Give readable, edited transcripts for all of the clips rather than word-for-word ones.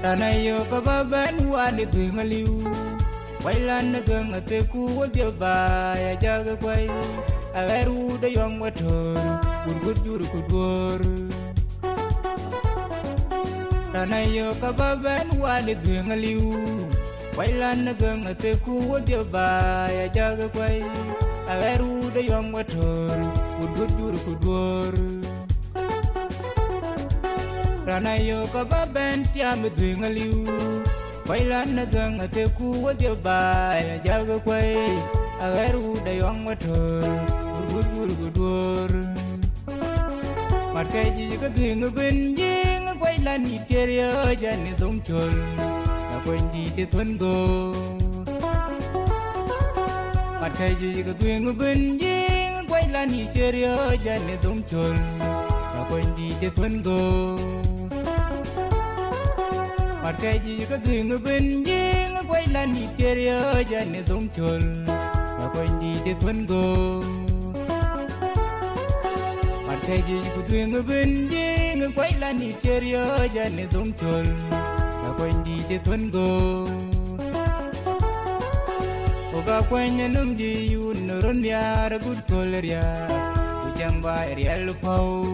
Ranayo kababan wani bingaliw Wailan na gang ate kuwa diaba ya jaga kway Agaru da yong wator Urgudur kudur Ranayo kababan wani bingaliw Wailan na gang ate kuwa diaba ya jaga kway Agaru da yong wator Urgudur kudur Ranayo kababan tiam bingaliw Wailan na gang ate kuwa diaba ya jaga kway Agaru da yong wator Urgudur Markaji ka dinga benjing Wailan iteria jani dongchol Na kwendi de thungo Markaji ka dinga benjing Wailan iteria jani dongchol Na kwendi de thungo Markaji ka dinga benjing Wailan iteria jani dongchol Na kwendi de thungo Markaji ka dinga benjing Wailan iteria jani dongchol Na kwendi de thungo Oga kwenya numji yun ron yara good koleria Ujang ba erial pau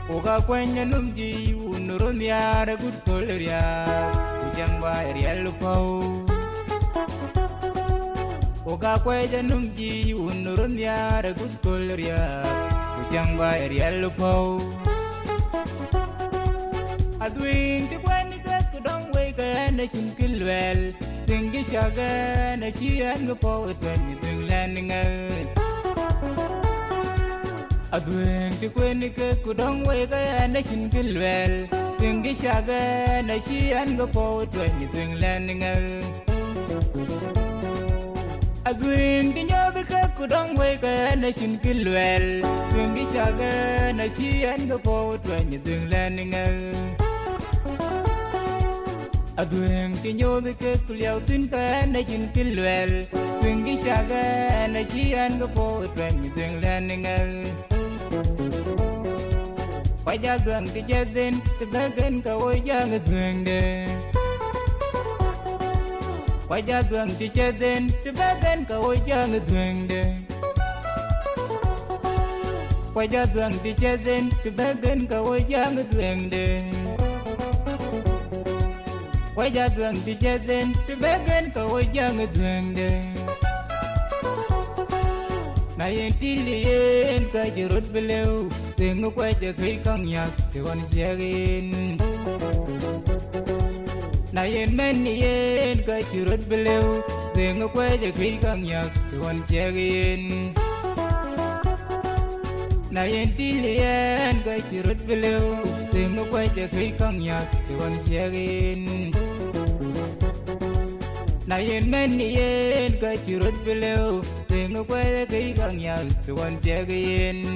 Oga kwenya numji yun ron yara good koleria Ujang ba erial pau Oga kwenya numji yun ron yara good koleria Ujang ba erial pau Adwin ti kwani ka kudong way ka na chinkilwel Tingi shaga na chiyan mo po Twen yung landingan Adwin ti kwani ka kudong way ka na chinkilwel Tingi shaga na chiyan mo po Twen yung landingan Adwin ti nyobi ka kudong way ka na chinkilwel Tingi shaga na chiyan mo po Twen yung landingan Adweng tinyo bike kuliao tinka na jin kilwel Twingi shaga na chian gapo Twen yung landingan Wajag lang ti jadin Tibagan ka wajag adweng din Wajag lang ti jadin Tibagan ka wajag adweng din Wajag lang ti jadin Tibagan ka wajag adweng din Wajag lang ti jadin Tibagan ka wajag adweng din Na yin tiliyin ka jirut belew Tingu wajag kay kang yak Tiwan siyagin Na yin meniyin ka jirut belew Tingu wajag kay kang yak Tiwan siyagin Na yin tiliyin ka jirut belew Tingu wajag kay kang yak Tiwan siyagin Na yin meniyin ka jirut belew Tingu wajag kay kang yak Tiwan siyagin